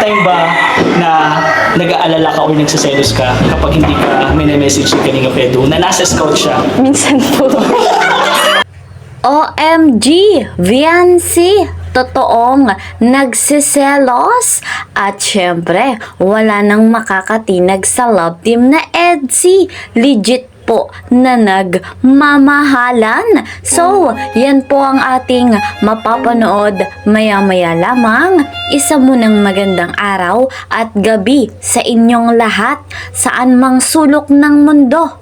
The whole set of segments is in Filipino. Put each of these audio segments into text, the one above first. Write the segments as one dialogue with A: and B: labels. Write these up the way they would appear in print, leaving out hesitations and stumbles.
A: Time ba na nag-aalala ka o nagsiselos ka kapag hindi ka message ni Kalinga Pedro na nasa scout siya?
B: Minsan po.
C: OMG! Viancy! Totoong nagsiselos? At syempre, wala nang makakatinag sa love team na EDSI. Legit po na nagmamahalan. So, yan po ang ating mapapanood maya-maya lamang. Isa munang magandang araw at gabi sa inyong lahat, saan mang sulok ng mundo.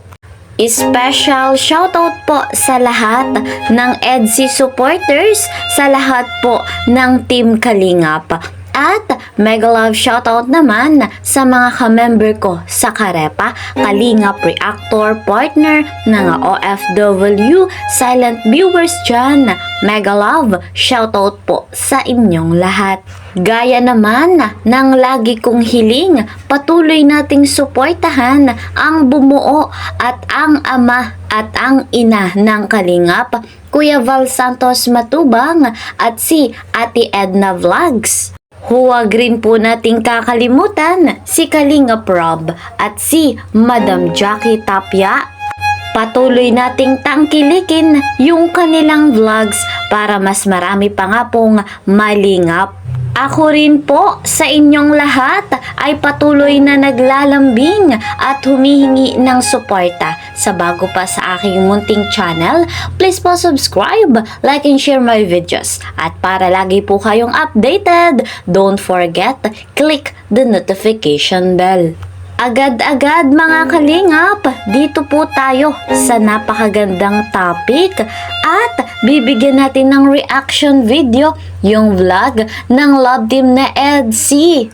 C: Special shoutout po sa lahat ng EDSI supporters, sa lahat po ng Team Kalingap. At mega love shoutout naman sa mga ka-member ko sa Karepa, Kalingap Reactor Partner, mga OFW, silent viewers dyan. Mega love shoutout po sa inyong lahat. Gaya naman ng lagi kong hiling, patuloy nating suportahan ang bumuo at ang ama at ang ina ng Kalingap, Kuya Val Santos Matubang at si Ate Edna Vlogs. Huwag rin po nating kakalimutan si Kalinga Prob at si Madam Jackie Tapia. Patuloy nating tangkilikin yung kanilang vlogs para mas marami pa nga pong malingap. Ako rin po sa inyong lahat ay patuloy na naglalambing at humihingi ng suporta sa bago pa sa aking munting channel. Please po subscribe, like and share my videos. At para lagi po kayong updated, don't forget, click the notification bell. Agad-agad mga kalingap, dito po tayo sa napakagandang topic at bibigyan natin ng reaction video yung vlog ng love team na EDSI,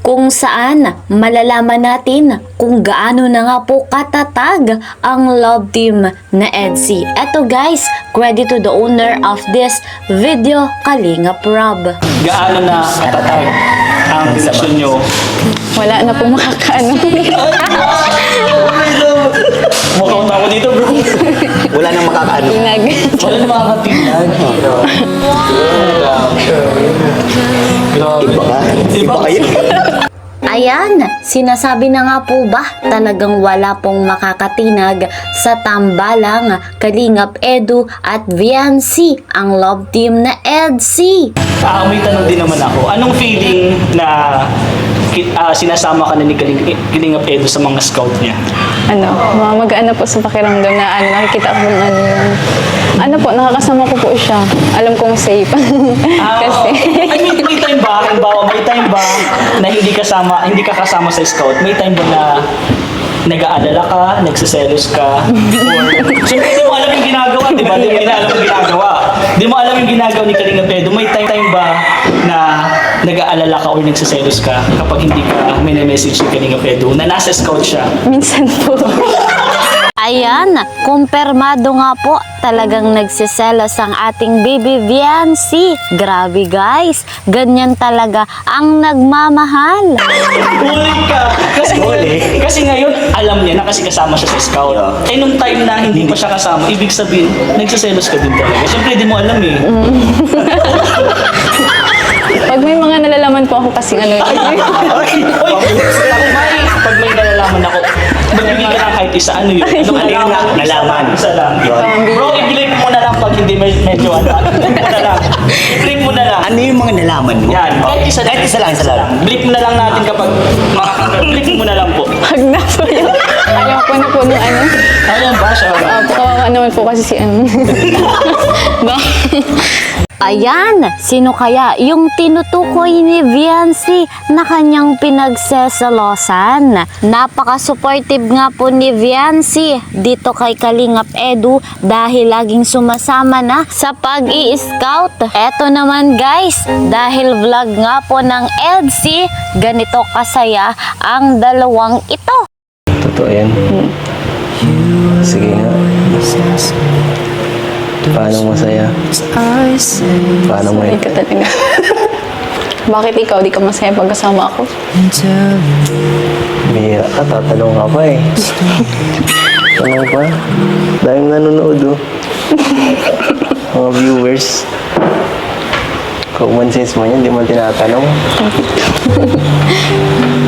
C: kung saan malalaman natin kung gaano na nga po katatag ang love team na EDSI. Eto guys, credit to the owner of this video, Kalinga Prob.
A: Gaano na katatag ang relasyon nyo?
B: Wala na po makakaano.
A: Mukhang ako dito, bro.
D: Wala nang makakaano.
B: Tinag.
A: Wala na makakatingnan.
D: Iba ka? Iba kayo?
C: Ayan, sinasabi na nga po ba talagang wala pong makakatinag sa tambalang Kalingap Edu at Viancy, ang love team na EDSI.
A: May tanong din naman ako. Anong feeling na sinasama ka na ni Kalingap Edu sa mga scout niya?
B: Magaan na po sa pakiramdam na nakikita ko yung po, nakakasama ko po siya. Alam kong safe. Kasi,
A: may time ba, may time ba na hindi ka kasama sa scout? May time ba na nag-aalala ka, nagsiselos ka, or siyempre hindi mo alam yung ginagawa, di ba? Di mo alam yung ginagawa. Di mo alam yung ginagawa ni Kalinga Pedro. May time ba na nag-aalala ka or nagsiselos ka kapag hindi ka message ni Kalinga Pedro na nasa scout siya?
B: minsan po.
C: Ayan, kumpirmado nga po, talagang nagsiselos ang ating baby Viancy. Grabe guys, ganyan talaga ang nagmamahal.
A: Ulit ka! Kasi ngayon, alam niya na kasi kasama siya sa scout. Eh nung time na hindi pa siya kasama, ibig sabihin, nagsiselos ka din talaga. Siyempre, di mo alam eh.
B: Pag may mga nalalaman po ako kasing
A: Oy! Pag may nalalaman ako, magbigay ka lang kahit isa, ano yun?
D: Nalaman.
A: Isa lang. Bro, i-blip mo na lang pag hindi medyo blip mo na lang. Blip mo na lang.
D: Ano yung mga nalaman mo?
A: Yan. Kahit isa lang. Blip na lang natin kapag blip mo na lang po.
B: Pag na po yun. Ayaw ko na po nung
A: Ayan ba siya?
B: Kawawa naman po kasi si
C: Ayan, sino kaya yung tinutukoy ni Viancy na kanyang pinagsesalosan? Napaka-supportive nga po ni Viancy dito kay Kalingap Edu dahil laging sumasama na sa pag-i-scout. Eto naman guys, dahil vlog nga po ng EDSI, ganito kasaya ang dalawang ito.
E: Totoo yan. Sige nga. Paano masaya? Paano
B: Sorry ka talaga. Bakit ikaw di ka masaya pag kasama ako?
E: Bihira ka, tatanong ka pa eh. Tanong pa? Dahil nanonood oh. Mga viewers. Common sense mo yan, di mo tinatanong.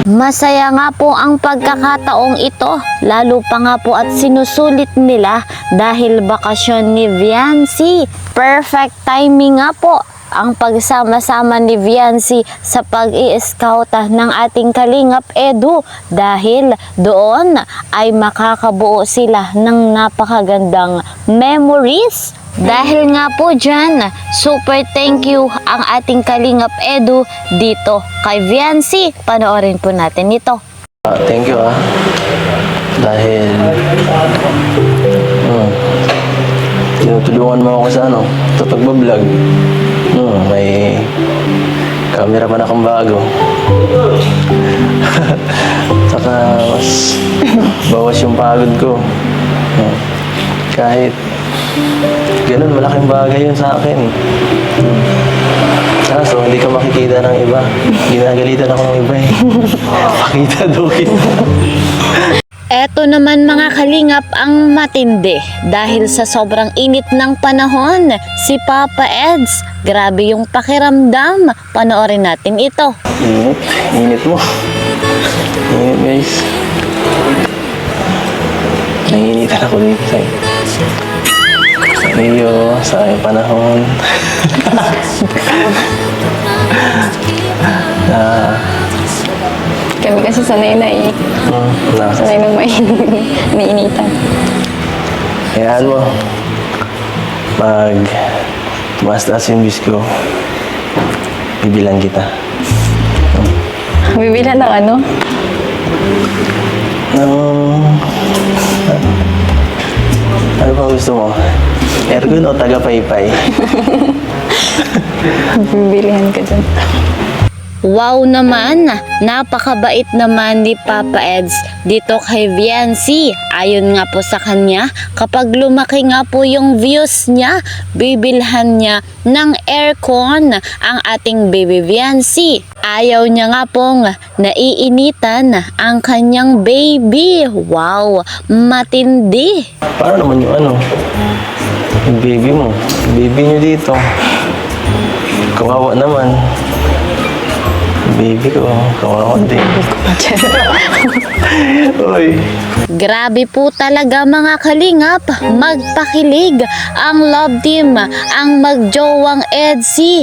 C: Masaya nga po ang pagkakataong ito, lalo pa nga po at sinusulit nila dahil bakasyon ni Viancy. Perfect timing nga po ang pagsama-sama ni Viancy sa pag-i-scout ng ating Kalingap Edu dahil doon ay makakabuo sila ng napakagandang memories. Dahil nga po dyan, super thank you ang ating Kalingap Edu dito kay Viancy. Panoorin po natin ito.
E: Thank you dahil tinutulungan mo ako sa sa pagbablog. May camera pa na akong bago. Saka mas bawas yung pagod ko. Kahit ganun, malaking bagay yun sa akin. Kaso, hindi ka makikita ng iba. Ginagalitan ako ng iba eh. Pakita daw kita.
C: Eto naman mga kalingap ang matindi dahil sa sobrang init ng panahon, si Papa Eds, grabe yung pakiramdam. Panoorin natin ito.
E: Init mo. Init guys. Nanginitan ako dito sa'yo. Medyo sa aking panahon.
B: Kami kasi sanay na eh. Sanay nang nainitan.
E: Hayaan mo. Pag tumaas-taas yung bis ko, bibilang kita.
B: Bibilan ng ano?
E: Ano ba gusto mo? Ergun o taga-paypay?
B: Bibilihan ka dyan.
C: Wow naman, napakabait naman ni Papa Eds dito kay Viancy. Ayon nga po sa kanya, kapag lumaki nga po yung views niya, bibilhan niya ng aircon ang ating baby Viancy. Ayaw niya nga pong naiinitan ang kanyang baby. Wow, matindi.
E: Paano naman yung yung baby mo? Baby niyo dito. Kawawa naman. Baby ko, kawawa din. Uy.
C: Grabe po talaga mga kalingap, magpakilig ang love team, ang magjowang Edsy.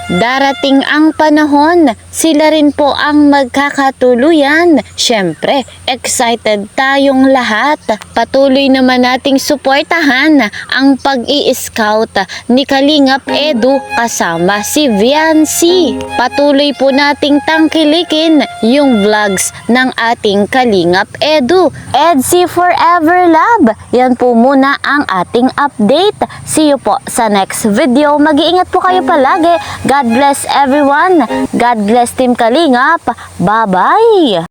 C: Darating ang panahon, sila rin po ang magkakatuluyan. Siyempre, excited tayong lahat. Patuloy naman nating suportahan ang pag-i-scout ni Kalingap Edu kasama si Viancy. Patuloy po nating tangkilikin yung vlogs ng ating Kalingap Edu. Edsy Forever Love, yan po muna ang ating update. See you po sa next video. Mag-iingat po kayo palagi. God bless everyone. God bless Team Kalingap. Bye-bye.